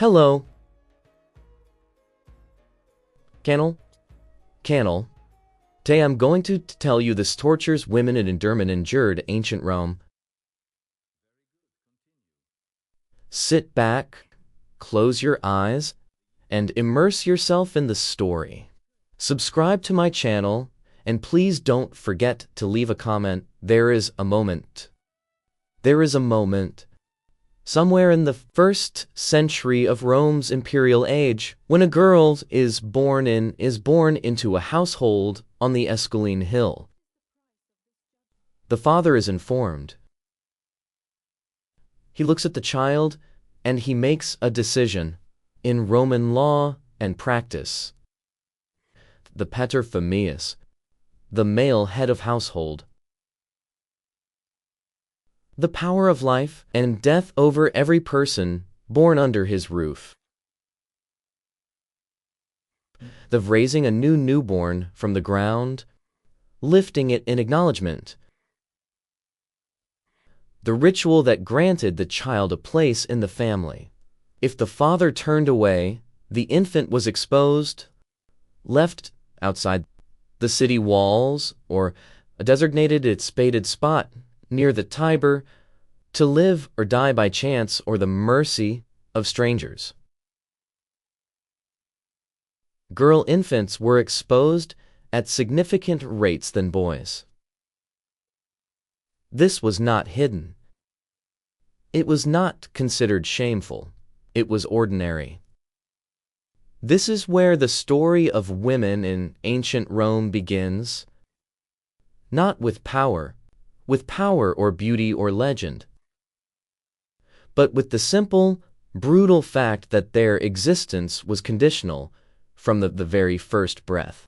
Hello. Cannel? Cannel. Today I'm going to tell you the tortures women and endured in ancient Rome. Sit back, close your eyes, and immerse yourself in the story. Subscribe to my channel, and please don't forget to leave a comment. There is a moment. Somewhere in the 1st century of Rome's imperial age, when a girl is born into a household on the Esquiline Hill. The father is informed. He looks at the child, and he makes a decision. In Roman law and practice, the pater familias, the male head of household, the power of life and death over every person born under his roof. The raising a newborn from the ground, lifting it in acknowledgement. The ritual that granted the child a place in the family. If the father turned away, the infant was exposed, left outside the city walls or a designated spaded spot near the Tiber to live or die by chance or the mercy of strangers. Girl infants were exposed at significant rates than boys. This was not hidden. It was not considered shameful. It was ordinary. This is where the story of women in ancient Rome begins. Not with power or beauty or legend, but with the simple, brutal fact that their existence was conditional from the very first breath.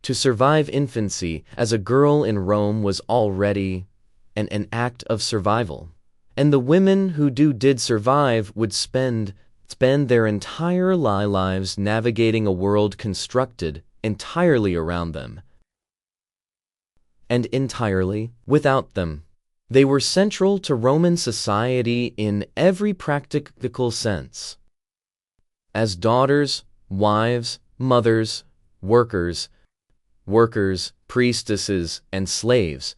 To survive infancy as a girl in Rome was already an act of survival. And the women who did survive would spend their entire lives navigating a world constructed entirely around them and entirely without them. They were central to Roman society in every practical sense. As daughters, wives, mothers, workers, priestesses, and slaves.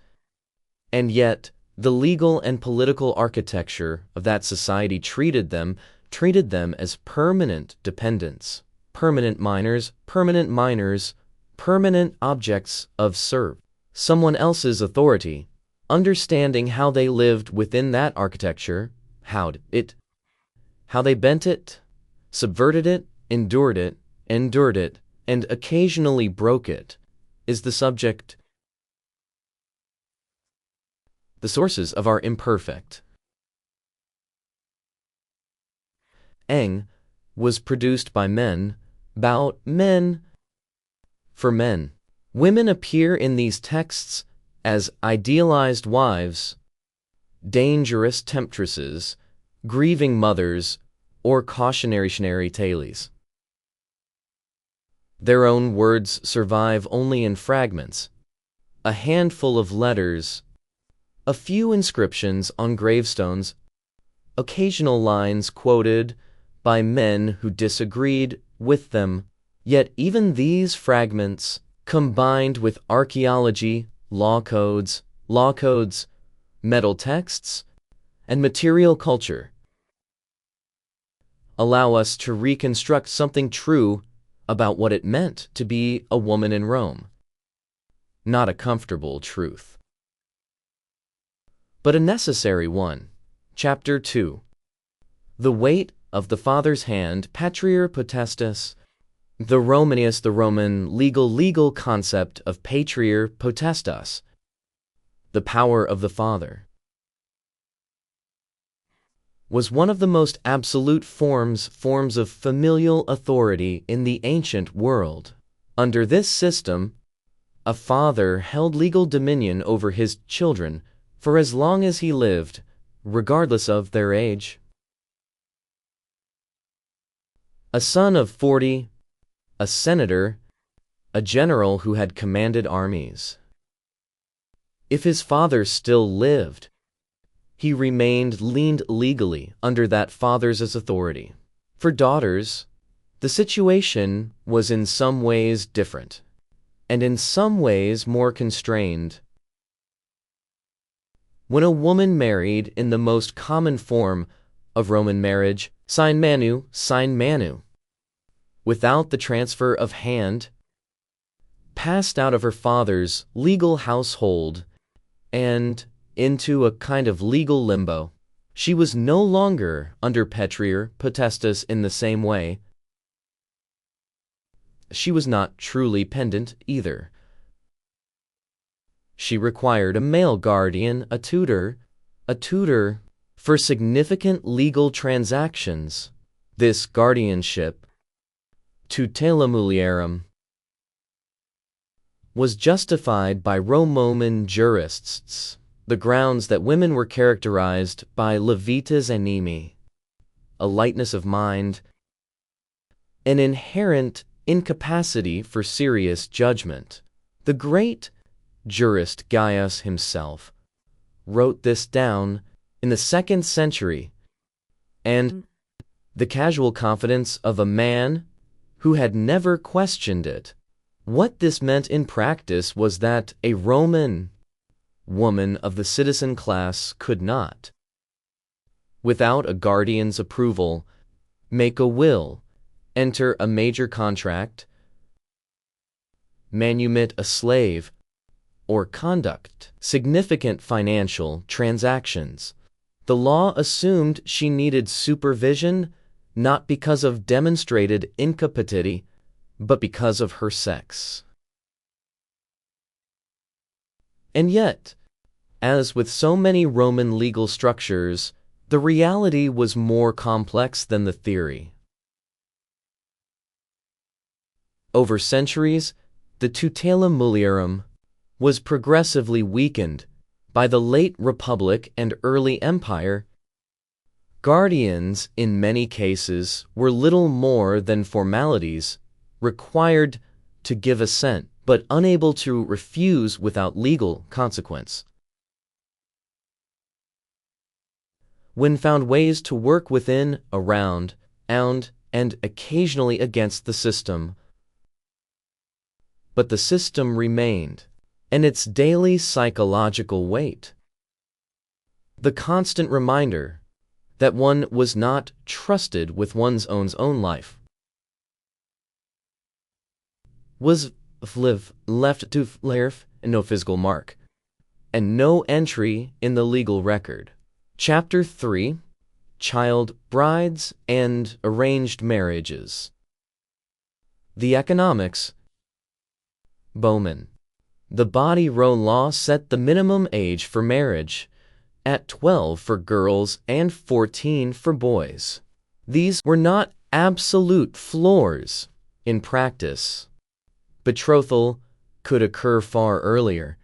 And yet, the legal and political architecture of that society treated them as permanent dependents, permanent minors, permanent objects of someone else's authority. Understanding how they lived within that architecture, how they bent it, subverted it, endured it, and occasionally broke it, is the subject. The sources of our imperfect. Eng was produced by men, about men, for men. Women appear in these texts as idealized wives, dangerous temptresses, grieving mothers, or cautionary tales. Their own words survive only in fragments, a handful of letters, a few inscriptions on gravestones, occasional lines quoted by men who disagreed with them. Yet even these fragments, combined with archaeology, law codes, metal texts, and material culture, allow us to reconstruct something true about what it meant to be a woman in Rome. Not a comfortable truth, but a necessary one. Chapter 2. The weight of the father's hand, Patria Potestas. The Roman legal concept of Patria Potestas, the power of the father, was one of the most absolute forms of familial authority in the ancient world. Under this system, a father held legal dominion over his children for as long as he lived, regardless of their age. A son of 40, a senator, a general who had commanded armies. If his father still lived, he remained leaned legally under that father's authority. For daughters, the situation was in some ways different, and in some ways more constrained. When a woman married in the most common form of Roman marriage, sine manu, without the transfer of hand, passed out of her father's legal household and into a kind of legal limbo. She was no longer under pater potestas in the same way. She was not truly pendant either. She required a male guardian, a tutor for significant legal transactions. This guardianship, tutela mulierum, was justified by Roman jurists, the grounds that women were characterized by levitas animi, a lightness of mind, an inherent incapacity for serious judgment. The great jurist Gaius himself wrote this down in the 2nd century, and the casual confidence of a man who had never questioned it. What this meant in practice was that a Roman woman of the citizen class could not, without a guardian's approval, make a will, enter a major contract, manumit a slave, or conduct significant financial transactions. The law assumed she needed supervision not because of demonstrated incapacity, but because of her sex. And yet, as with so many Roman legal structures, the reality was more complex than the theory. Over centuries, the tutela mulierum was progressively weakened. By the late Republic and early Empire, guardians in many cases were little more than formalities, required to give assent, but unable to refuse without legal consequence. When found ways to work within, around, and occasionally against the system, but the system remained, and its daily psychological weight, the constant reminder that one was not trusted with one's own life, was left to lerf and no physical mark, and no entry in the legal record. Chapter 3: Child Brides and Arranged Marriages. The Economics. Bowman. The Body Row Law set the minimum age for marriage at 12 for girls and 14 for boys. These were not absolute floors. In practice, betrothal could occur far earlier,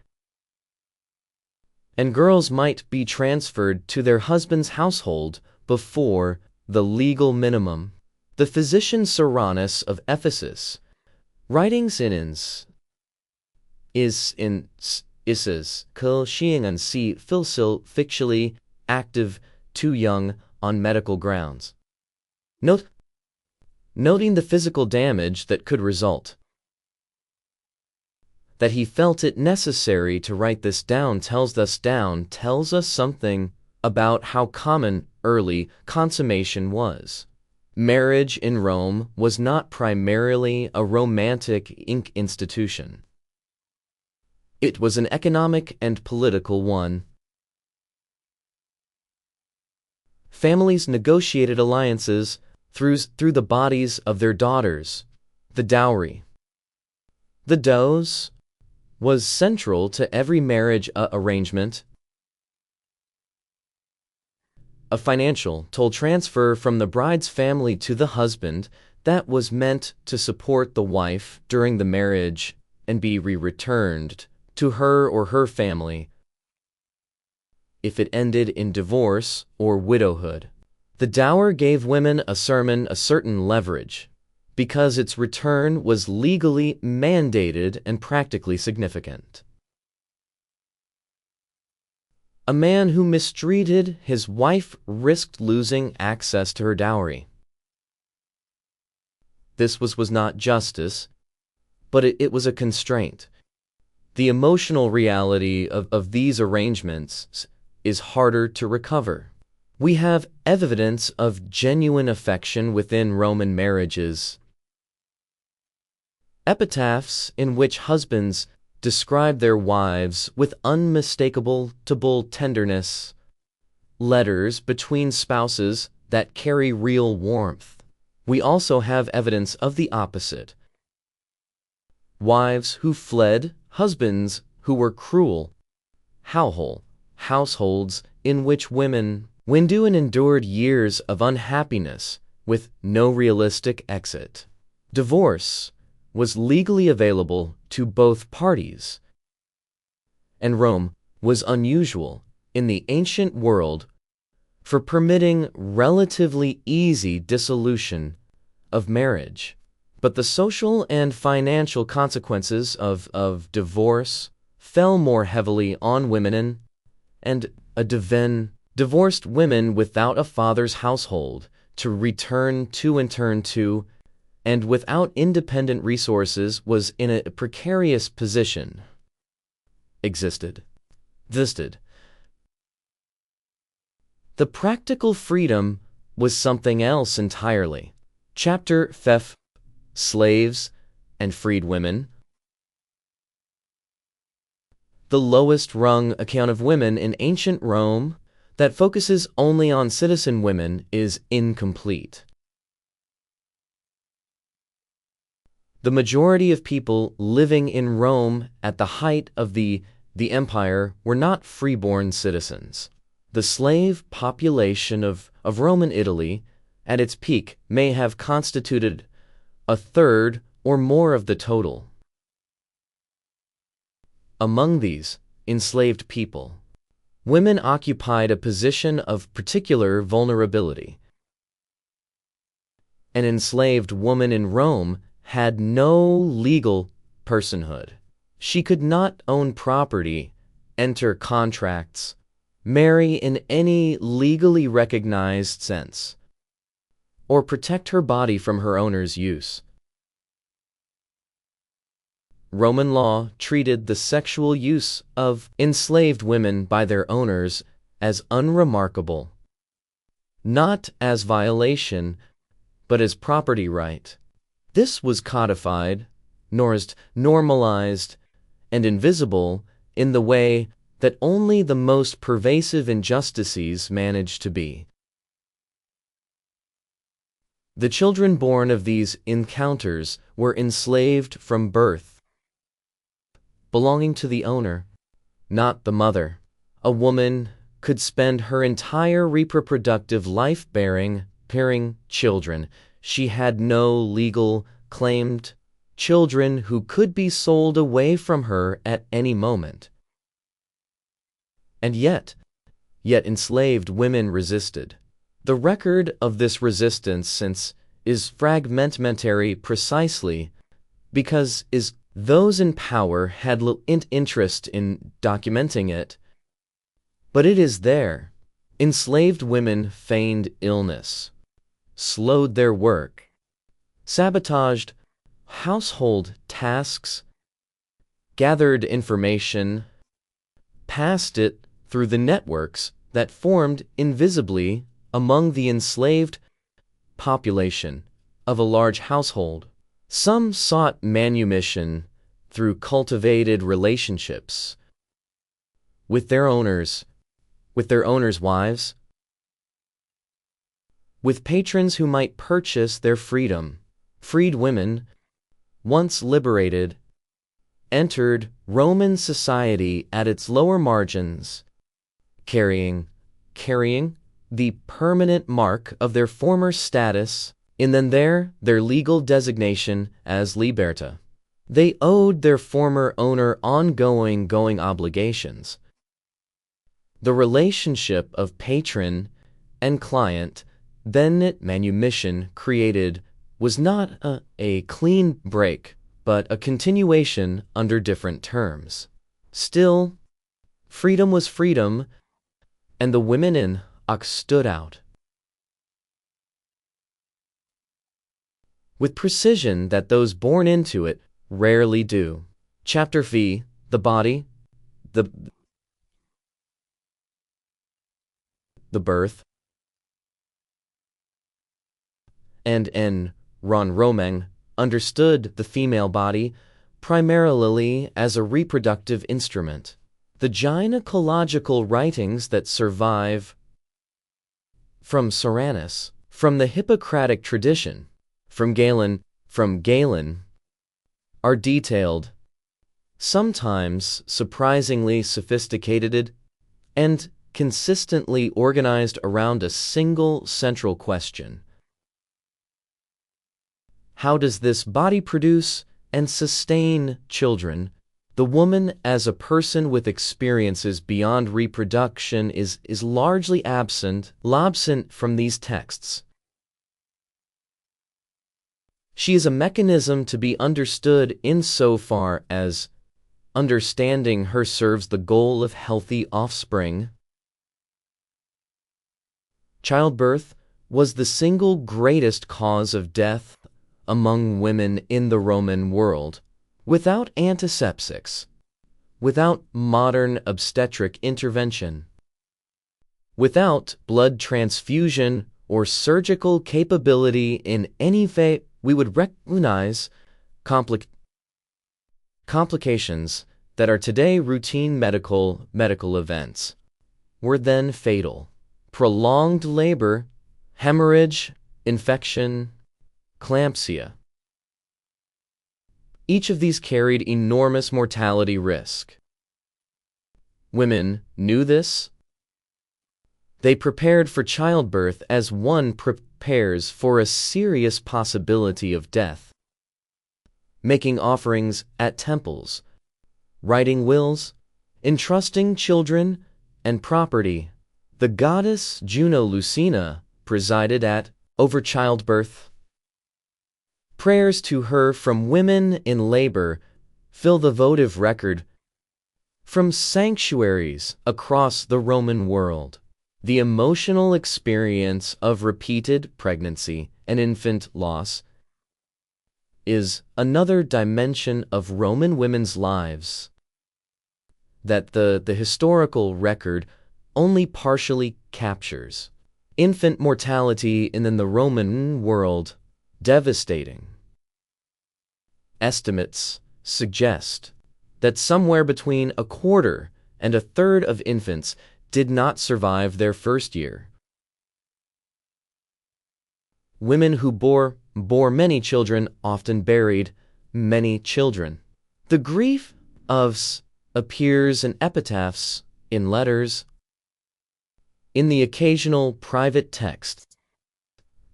and girls might be transferred to their husband's household before the legal minimum. The physician Soranus of Ephesus, writing Sinins, Isis, Kul Shiangan Si Filsil Fictually Active Too Young on medical grounds. Noting the physical damage that could result. That he felt it necessary to write this down tells us something about how common early consummation was. Marriage in Rome was not primarily a romantic institution. It was an economic and political one. Families negotiated alliances through the bodies of their daughters. The dowry, the does, was central to every marriage arrangement. A financial toll transfer from the bride's family to the husband that was meant to support the wife during the marriage and be returned to her or her family if it ended in divorce or widowhood. The dower gave women a certain leverage, because its return was legally mandated and practically significant. A man who mistreated his wife risked losing access to her dowry. This was not justice, but it was a constraint. The emotional reality of these arrangements is harder to recover. We have evidence of genuine affection within Roman marriages. Epitaphs in which husbands describe their wives with unmistakable tenderness. Letters between spouses that carry real warmth. We also have evidence of the opposite. Wives who fled, husbands who were cruel. Households in which women endured years of unhappiness with no realistic exit. Divorce was legally available to both parties, and Rome was unusual in the ancient world for permitting relatively easy dissolution of marriage. But the social and financial consequences of divorce fell more heavily on women, and divorced women without a father's household to return to, and without independent resources was in a precarious position. Existed. The practical freedom was something else entirely. Chapter 5: Slaves and Freed Women. The lowest rung account of women in ancient Rome that focuses only on citizen women is incomplete. The majority of people living in Rome at the height of the empire were not freeborn citizens. The slave population of Roman Italy at its peak may have constituted a third or more of the total. Among these enslaved people, women occupied a position of particular vulnerability. An enslaved woman in Rome had no legal personhood. She could not own property, enter contracts, marry in any legally recognized sense, or protect her body from her owner's use. Roman law treated the sexual use of enslaved women by their owners as unremarkable, not as violation, but as property right. This was codified, normalized, and invisible in the way that only the most pervasive injustices managed to be. The children born of these encounters were enslaved from birth, belonging to the owner, not the mother. A woman could spend her entire reproductive life bearing children. She had no legal claimed children who could be sold away from her at any moment. And yet enslaved women resisted. The record of this resistance is fragmentary precisely because those in power had little interest in documenting it. But it is there. Enslaved women feigned illness, slowed their work, sabotaged household tasks, gathered information, passed it through the networks that formed invisibly among the enslaved population of a large household. Some sought manumission through cultivated relationships with their owners' wives, with patrons who might purchase their freedom. Freed women, once liberated, entered Roman society at its lower margins, carrying the permanent mark of their former status and then their legal designation as liberta. They owed their former owner ongoing obligations. The relationship of patron and client, then manumission created, was not a clean break, but a continuation under different terms. Still, freedom was freedom, and the women in Ox stood out with precision that those born into it rarely do. Chapter V, the body, the birth, and N. Ron Romeng understood the female body primarily as a reproductive instrument. The gynecological writings that survive from Soranus, from the Hippocratic tradition, from Galen, are detailed, sometimes surprisingly sophisticated, and consistently organized around a single central question. How does this body produce and sustain children? The woman as a person with experiences beyond reproduction is largely absent from these texts. She is a mechanism to be understood insofar as understanding her serves the goal of healthy offspring. Childbirth was the single greatest cause of death among women in the Roman world. Without antiseptics, without modern obstetric intervention, without blood transfusion or surgical capability in any way, we would recognize complications that are today routine medical events were then fatal. Prolonged labor, hemorrhage, infection, eclampsia. Each of these carried enormous mortality risk. Women knew this. They prepared for childbirth as one prepares for a serious possibility of death. Making offerings at temples, writing wills, entrusting children and property. The goddess Juno Lucina presided over childbirth. Prayers to her from women in labor fill the votive record from sanctuaries across the Roman world. The emotional experience of repeated pregnancy and infant loss is another dimension of Roman women's lives that the historical record only partially captures. Infant mortality in the Roman world devastating. Estimates suggest that somewhere between a quarter and a third of infants did not survive their first year. Women who bore many children often buried many children. The grief of appears in epitaphs, in letters, in the occasional private text.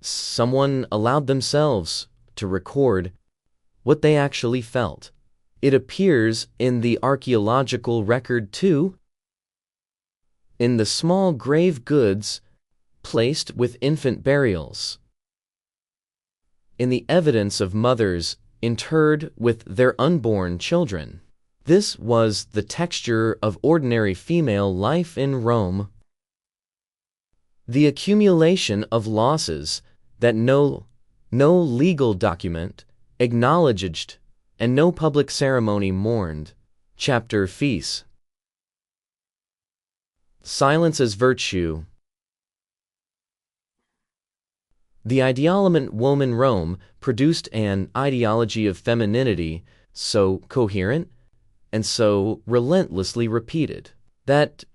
Someone allowed themselves to record what they actually felt. It appears in the archaeological record too, in the small grave goods placed with infant burials, in the evidence of mothers interred with their unborn children. This was the texture of ordinary female life in Rome. The accumulation of losses that no legal document acknowledged and no public ceremony mourned. Chapter Feast. Silence as virtue. The idealiment woman Rome produced an ideology of femininity so coherent and so relentlessly repeated that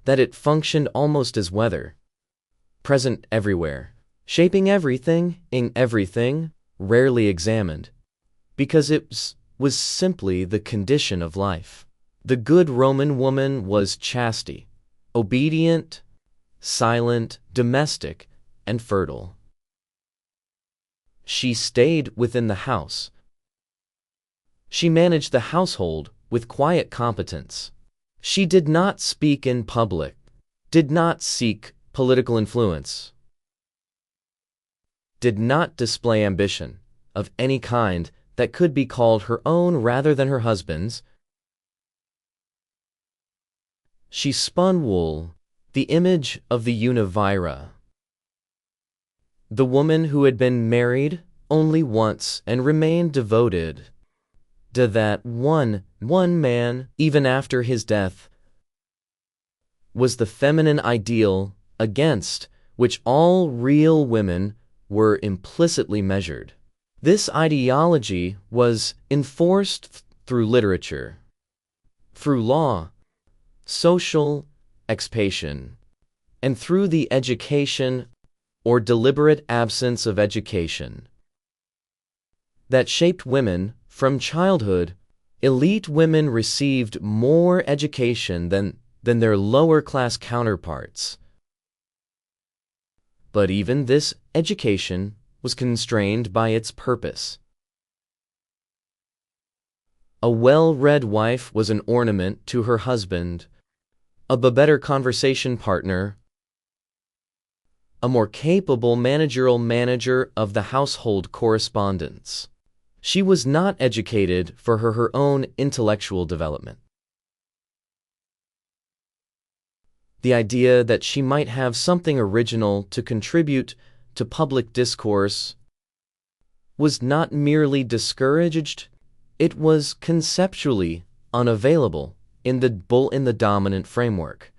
it functioned almost as weather, present everywhere, shaping everything, rarely examined, because it was simply the condition of life. The good Roman woman was chastity, obedient, silent, domestic, and fertile. She stayed within the house. She managed the household with quiet competence. She did not speak in public, did not seek political influence, did not display ambition of any kind that could be called her own rather than her husband's. She spun wool, The image of the Univira. The woman who had been married only once and remained devoted to that one man even after his death was the feminine ideal against which all real women were implicitly measured. This ideology was enforced through literature, through law, social expansion, and through the education or deliberate absence of education that shaped women from childhood. Elite women received more education than their lower-class counterparts. But even this education was constrained by its purpose. A well-read wife was an ornament to her husband, a better conversation partner, a more capable managerial manager of the household correspondence. She was not educated for her own intellectual development. The idea that she might have something original to contribute to public discourse was not merely discouraged, it was conceptually unavailable in the dominant framework.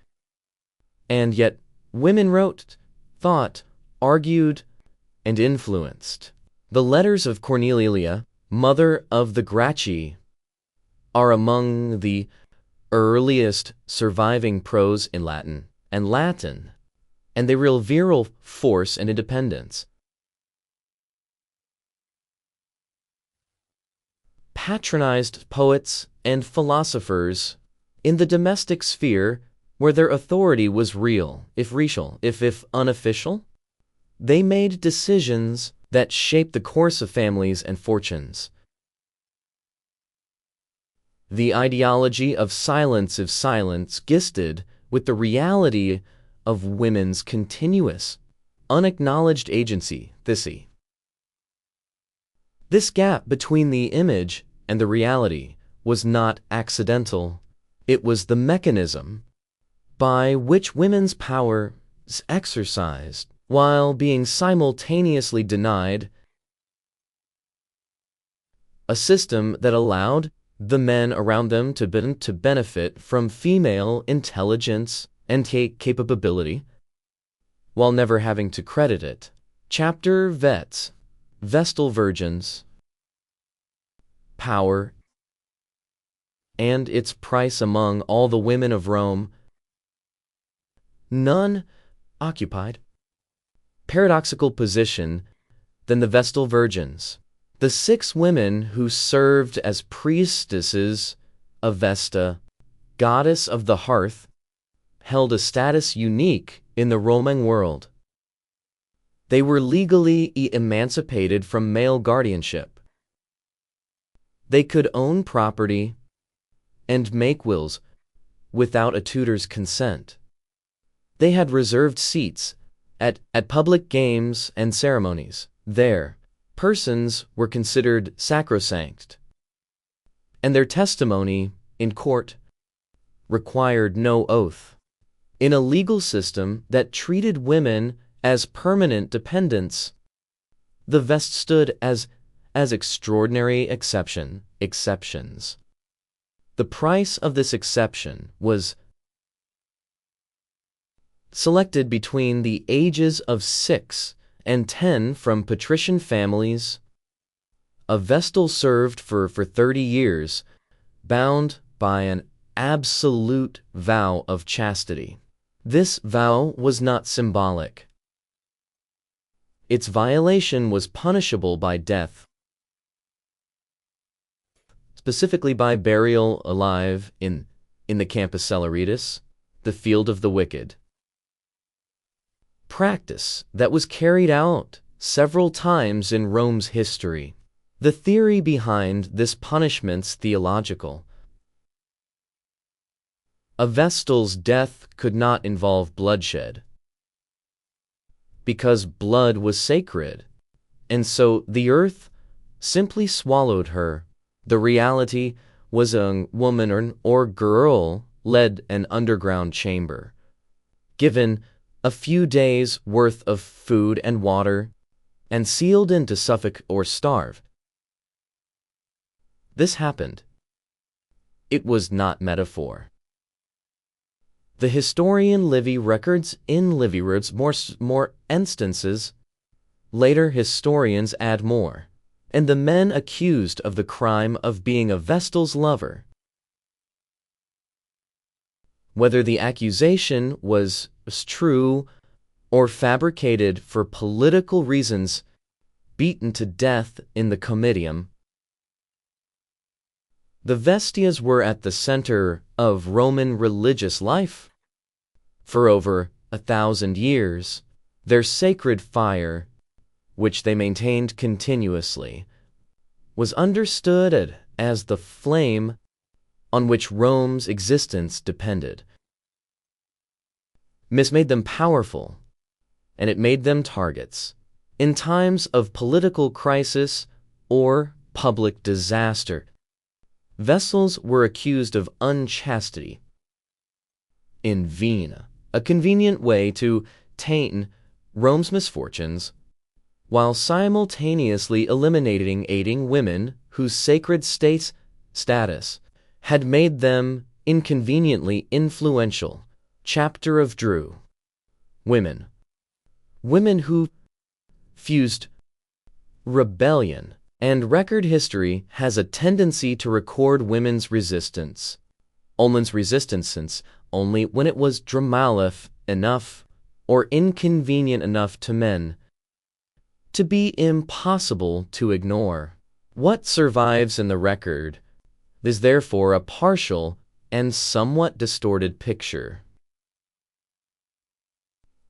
And yet, women wrote, thought, argued, and influenced. The letters of Cornelia, mother of the Gracchi, are among the earliest surviving prose in Latin, and they reveal force and independence. Patronized poets and philosophers in the domestic sphere where their authority was real, if unofficial. They made decisions that shaped the course of families and fortunes. The ideology of silence gisted with the reality of women's continuous, unacknowledged agency. This gap between the image and the reality was not accidental. It was the mechanism by which women's power is exercised while being simultaneously denied, a system that allowed the men around them to benefit from female intelligence and capability, while never having to credit it. Chapter Vets, Vestal Virgins, Power, and its price among all the women of Rome. None occupied paradoxical position than the Vestal Virgins. The 6 women who served as priestesses of Vesta, goddess of the hearth, held a status unique in the Roman world. They were legally emancipated from male guardianship. They could own property and make wills without a tutor's consent. They had reserved seats at public games and ceremonies. Their persons were considered sacrosanct, and their testimony in court required no oath. In a legal system that treated women as permanent dependents, the Vest stood as extraordinary exceptions. The price of this exception was selected between the ages of 6 and 10 from patrician families. A Vestal served for 30 years, bound by an absolute vow of chastity. This vow was not symbolic. Its violation was punishable by death, specifically by burial alive in the Campus Celeritas, the field of the wicked. Practice that was carried out several times in Rome's history. The theory behind this punishment's theological. A Vestal's death could not involve bloodshed, because blood was sacred, and so the earth simply swallowed her. The reality was a woman or girl led an underground chamber, given a few days' worth of food and water, and sealed in to suffocate or starve. This happened. It was not metaphor. The historian Livy records in Livy words more instances. Later historians add more, and the men accused of the crime of being a Vestal's lover. Whether the accusation was true or fabricated for political reasons, beaten to death in the Comitium. The Vestias were at the center of Roman religious life. For over 1,000 years, their sacred fire, which they maintained continuously, was understood as the flame on which Rome's existence depended. This made them powerful, and it made them targets. In times of political crisis or public disaster, Vestals were accused of unchastity. In Vina, a convenient way to taint Rome's misfortunes, while simultaneously aiding women whose sacred status had made them inconveniently influential. Chapter of Drew. Women who fused rebellion, and record history has a tendency to record women's resistance only when it was dramatic enough or inconvenient enough to men to be impossible to ignore. What survives in the record is therefore a partial and somewhat distorted picture.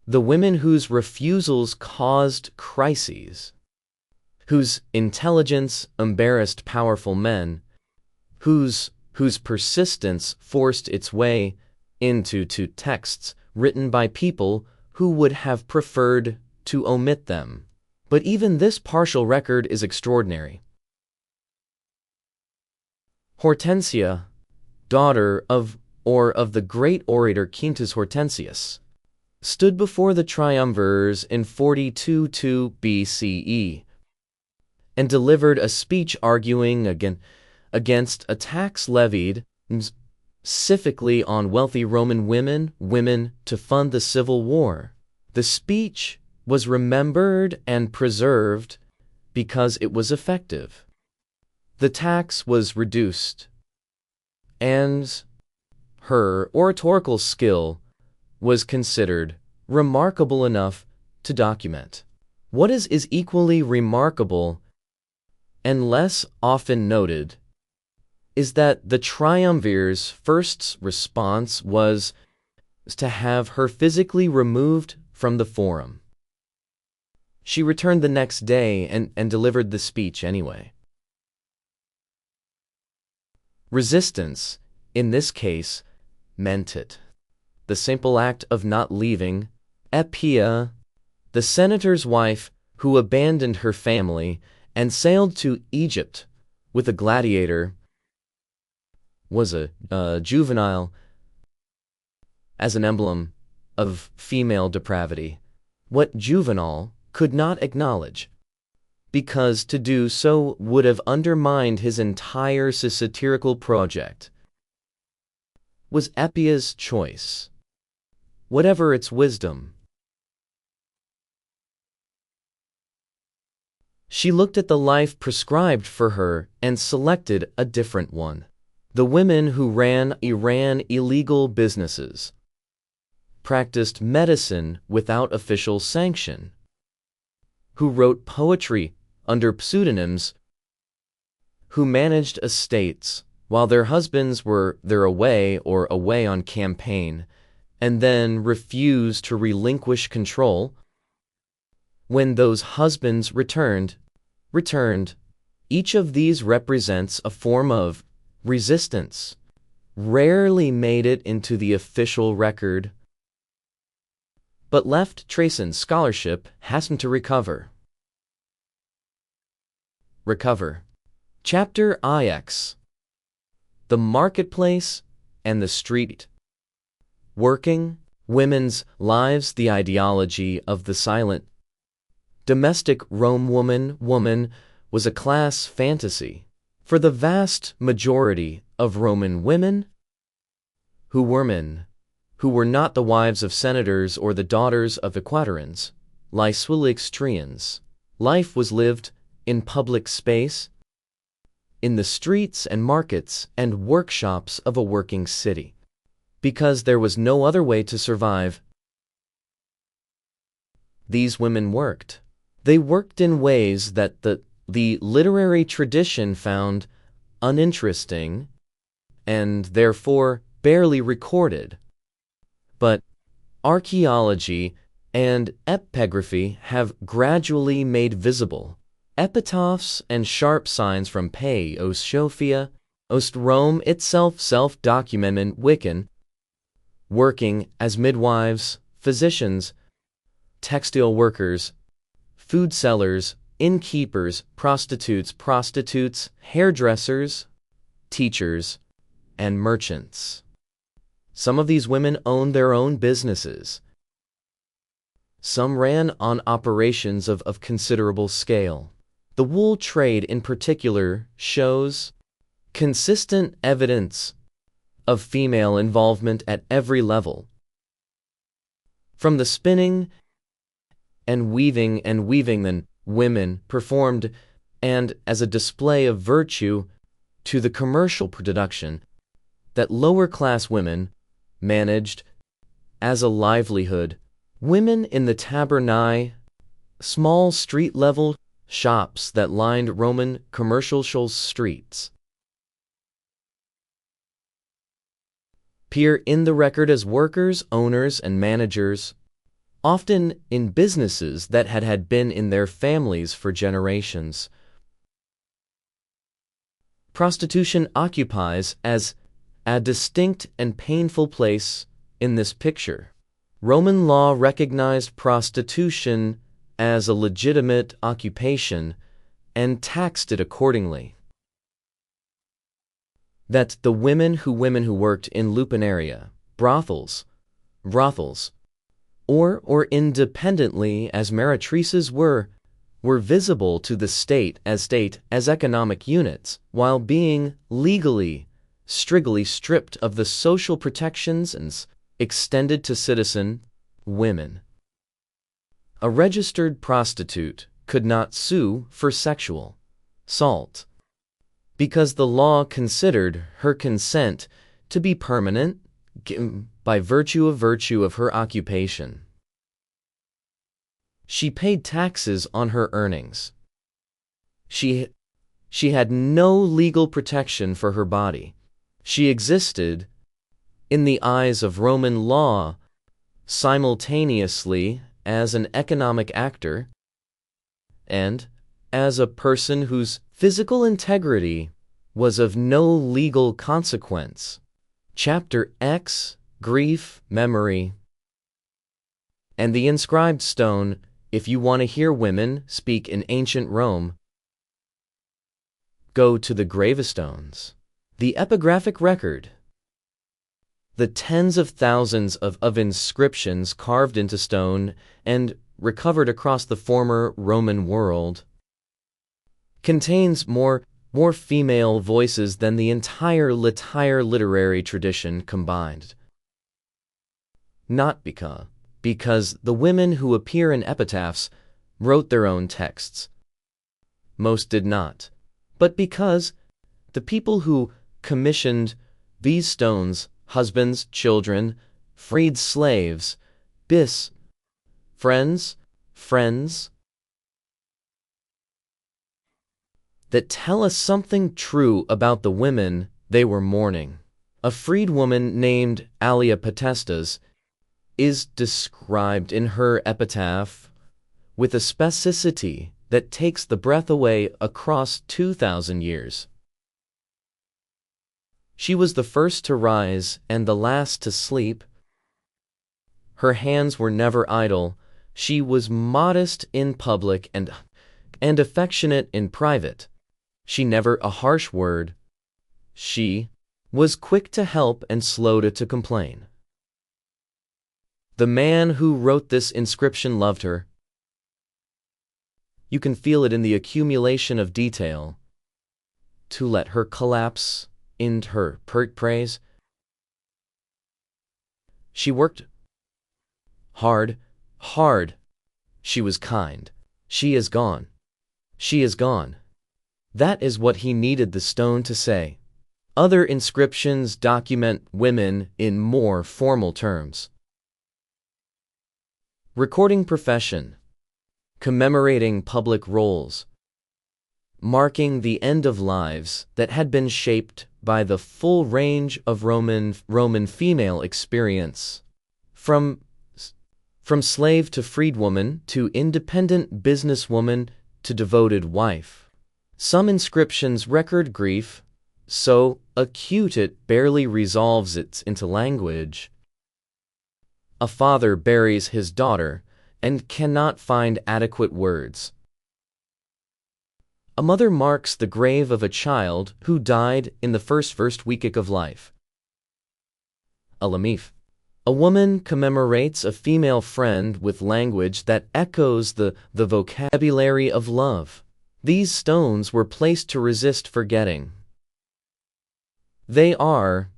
The women whose refusals caused crises, whose intelligence embarrassed powerful men, whose persistence forced its way into texts written by people who would have preferred to omit them. But even this partial record is extraordinary. Hortensia, daughter of the great orator Quintus Hortensius, stood before the triumvirs in 42 BCE and delivered a speech arguing against a tax levied specifically on wealthy Roman women to fund the civil war. The speech was remembered and preserved because it was effective. The tax was reduced, and her oratorical skill was considered remarkable enough to document. What is equally remarkable and less often noted is that the triumvir's first response was to have her physically removed from the forum. She returned the next day and delivered the speech anyway. Resistance, in this case, meant it. The simple act of not leaving. Appia, the senator's wife who abandoned her family and sailed to Egypt with a gladiator, was a juvenile as an emblem of female depravity. What Juvenal could not acknowledge, because to do so would have undermined his entire satirical project, was Appia's choice, whatever its wisdom. She looked at the life prescribed for her and selected a different one. The women who ran illegal businesses, practiced medicine without official sanction, who wrote poetry under pseudonyms, who managed estates while their husbands were away on campaign, and then refused to relinquish control. When those husbands returned, each of these represents a form of resistance, rarely made it into the official record, but left Trajan's scholarship hastened to recover. Chapter IX. The marketplace and the street. Working women's lives, the ideology of the silent, domestic Rome woman was a class fantasy. For the vast majority of Roman women, who were men, who were not the wives of senators or the daughters of equatorians, Lysulixtrians, life was lived in public space, in the streets and markets and workshops of a working city, because there was no other way to survive. These women worked. They worked in ways that the literary tradition found uninteresting and therefore barely recorded. But archaeology and epigraphy have gradually made visible epitaphs and sharp signs from Paeos Sophia, Ost Rome itself self-documented Wiccan, working as midwives, physicians, textile workers, food sellers, innkeepers, prostitutes, hairdressers, teachers, and merchants. Some of these women owned their own businesses. Some ran on operations of considerable scale. The wool trade in particular shows consistent evidence of female involvement at every level. From the spinning and weaving then women performed, and as a display of virtue, to the commercial production that lower-class women managed as a livelihood. Women in the tabernae, small street-level shops that lined Roman commercial streets, appear in the record as workers, owners, and managers, often in businesses that had been in their families for generations. Prostitution occupies as a distinct and painful place in this picture. Roman law recognized prostitution as a legitimate occupation and taxed it accordingly. That the women who worked in lupanaria, brothels, or independently as meretrices were visible to the state as economic units, while being legally, strictly stripped of the social protections and extended to citizen women. A registered prostitute could not sue for sexual assault because the law considered her consent to be permanent by virtue of her occupation. She paid taxes on her earnings. She had no legal protection for her body. She existed, in the eyes of Roman law, simultaneously as an economic actor and as a person whose physical integrity was of no legal consequence. Chapter X, Grief, Memory, and the inscribed stone. If you want to hear women speak in ancient Rome, go to the gravestones. The epigraphic record. The tens of thousands of inscriptions carved into stone and recovered across the former Roman world contains more female voices than the entire literary tradition combined. Not because the women who appear in epitaphs wrote their own texts. Most did not. But because the people who commissioned these stones, husbands, children, freed slaves, friends, that tell us something true about the women they were mourning. A freed woman named Alia Potestas is described in her epitaph with a specificity that takes the breath away across 2,000 years. She was the first to rise and the last to sleep. Her hands were never idle. She was modest in public and affectionate in private. She never a harsh word. She was quick to help and slow to complain. The man who wrote this inscription loved her. You can feel it in the accumulation of detail. To let her collapse in her praise. She worked hard. She was kind. She is gone. She is gone. That is what he needed the stone to say. Other inscriptions document women in more formal terms. Recording profession. Commemorating public roles. Marking the end of lives that had been shaped by the full range of Roman female experience. From slave to freedwoman, to independent businesswoman, to devoted wife. Some inscriptions record grief, so acute it barely resolves it into language. A father buries his daughter and cannot find adequate words. A mother marks the grave of a child who died in the first week of life. A lamif. A woman commemorates a female friend with language that echoes the vocabulary of love. These stones were placed to resist forgetting. They are,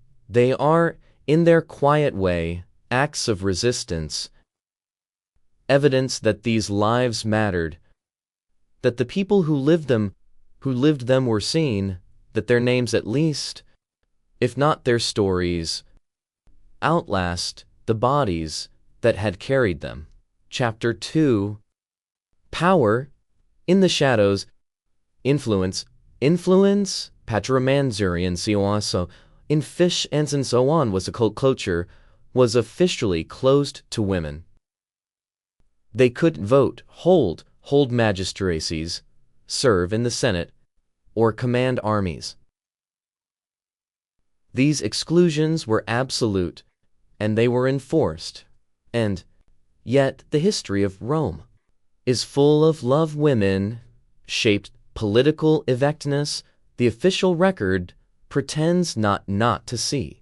in their quiet way, acts of resistance, evidence that these lives mattered, that the people who lived them were seen, that their names at least, if not their stories, outlast the bodies that had carried them. Chapter 2. Power in the shadows. Influence, patramanzurian so in fish and so on was a cult culture, was officially closed to women. They couldn't vote, hold magistracies, serve in the Senate, or command armies. These exclusions were absolute, and they were enforced. And yet the history of Rome is full of love women, shaped political evictness the official record pretends not to see.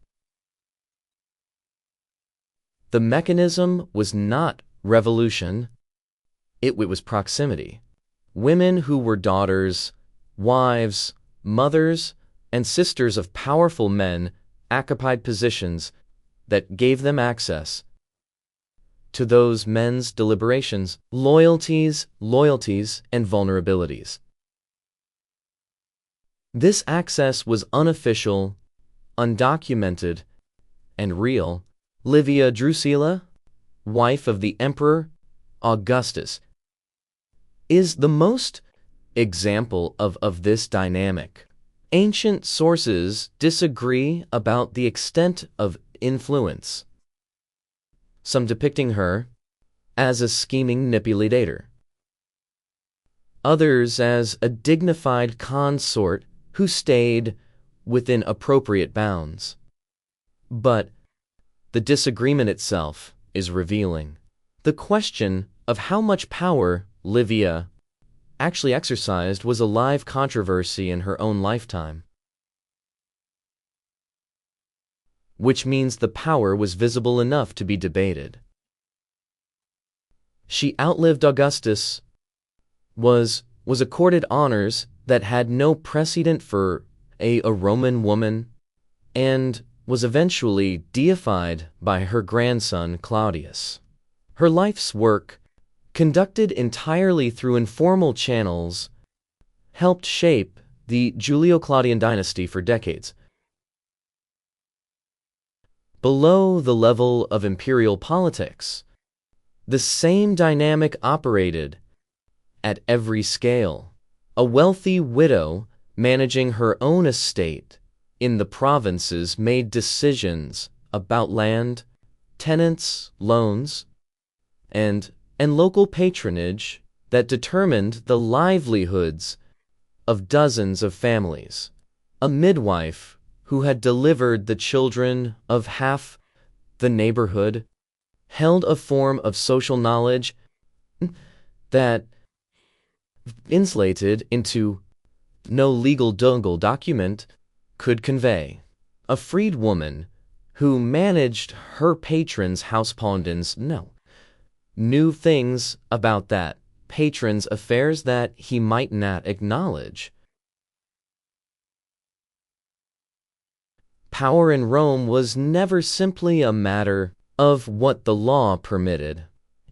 The mechanism was not revolution, it was proximity. Women who were daughters, wives, mothers, and sisters of powerful men occupied positions that gave them access to those men's deliberations, loyalties, and vulnerabilities. This access was unofficial, undocumented, and real. Livia Drusilla, wife of the Emperor Augustus, is the most example of this dynamic. Ancient sources disagree about the extent of influence, some depicting her as a scheming manipulator, others as a dignified consort who stayed within appropriate bounds. But the disagreement itself is revealing. The question of how much power Livia actually exercised was a live controversy in her own lifetime, which means the power was visible enough to be debated. She outlived Augustus, was accorded honors that had no precedent for a Roman woman, and was eventually deified by her grandson Claudius. Her life's work, conducted entirely through informal channels, helped shape the Julio-Claudian dynasty for decades. Below the level of imperial politics, the same dynamic operated at every scale. A wealthy widow managing her own estate in the provinces made decisions about land, tenants, loans, and local patronage that determined the livelihoods of dozens of families. A midwife who had delivered the children of half the neighborhood held a form of social knowledge that insulated into no legal document could convey. A freed woman who managed her patron's Hauspondens, knew things about that patron's affairs that he might not acknowledge. Power in Rome was never simply a matter of what the law permitted.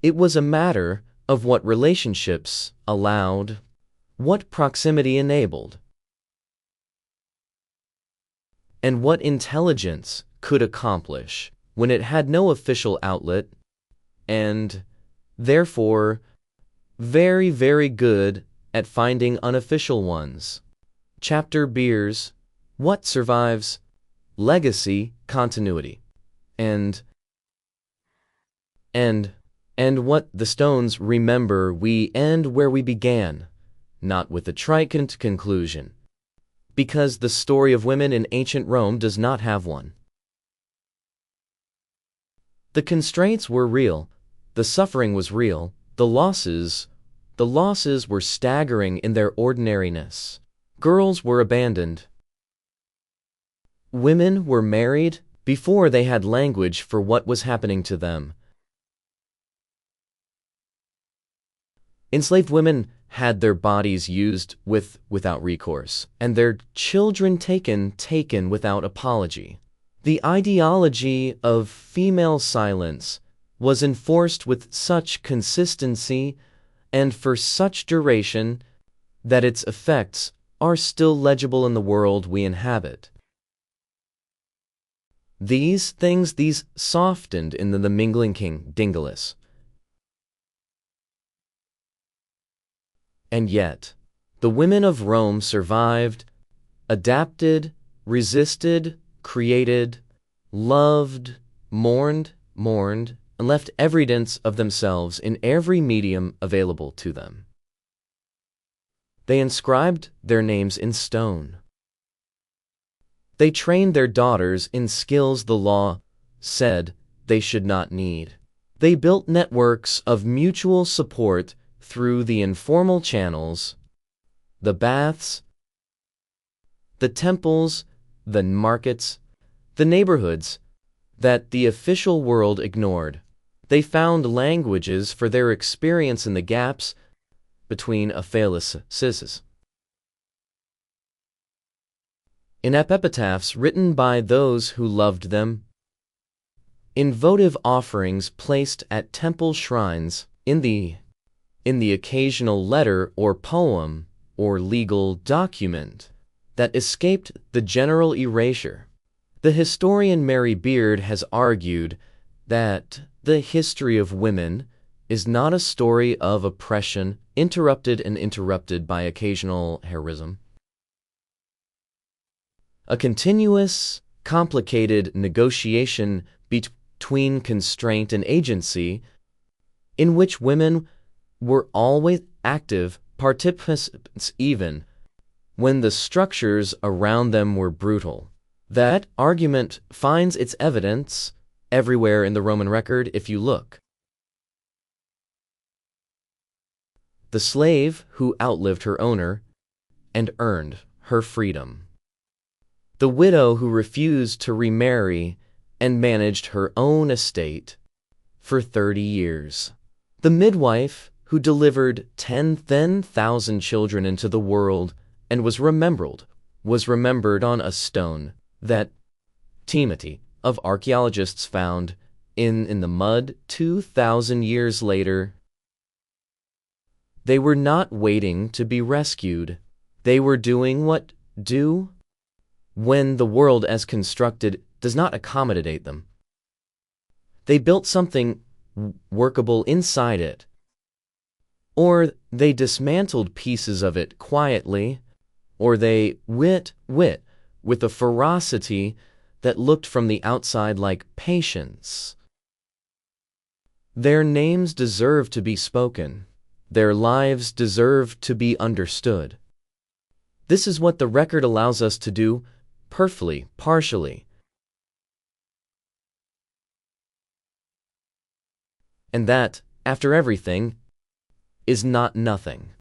It was a matter of what relationships allowed, what proximity enabled, and what intelligence could accomplish when it had no official outlet, and, therefore, very, very good at finding unofficial ones. Chapter Beers, What Survives? Legacy, Continuity. And what the stones remember, we end where we began, not with a trite conclusion, because the story of women in ancient Rome does not have one. The constraints were real, the suffering was real, the losses were staggering in their ordinariness. Girls were abandoned. Women were married before they had language for what was happening to them. Enslaved women had their bodies used without recourse, and their children taken without apology. The ideology of female silence was enforced with such consistency and for such duration that its effects are still legible in the world we inhabit. These softened in the mingling king, Dingalis. And yet, the women of Rome survived, adapted, resisted, created, loved, mourned, and left evidence of themselves in every medium available to them. They inscribed their names in stone. They trained their daughters in skills the law said they should not need. They built networks of mutual support through the informal channels, the baths, the temples, the markets, the neighborhoods that the official world ignored. They found languages for their experience in the gaps between aphasis. In epitaphs written by those who loved them, in votive offerings placed at temple shrines, in the occasional letter or poem or legal document that escaped the general erasure. The historian Mary Beard has argued that the history of women is not a story of oppression interrupted by occasional heroism. A continuous, complicated negotiation between constraint and agency in which women were always active participants even when the structures around them were brutal. That argument finds its evidence everywhere in the Roman record if you look. The slave who outlived her owner and earned her freedom. The widow who refused to remarry and managed her own estate for 30 years. The midwife who delivered 10,000 children into the world and was remembered on a stone that Timothy of archaeologists found in the mud 2,000 years later. They were not waiting to be rescued. They were doing what do when the world as constructed does not accommodate them. They built something workable inside it, or they dismantled pieces of it quietly, or they wit with a ferocity that looked from the outside like patience. Their names deserve to be spoken. Their lives deserve to be understood. This is what the record allows us to do, perfectly, partially. And that, after everything, is not nothing.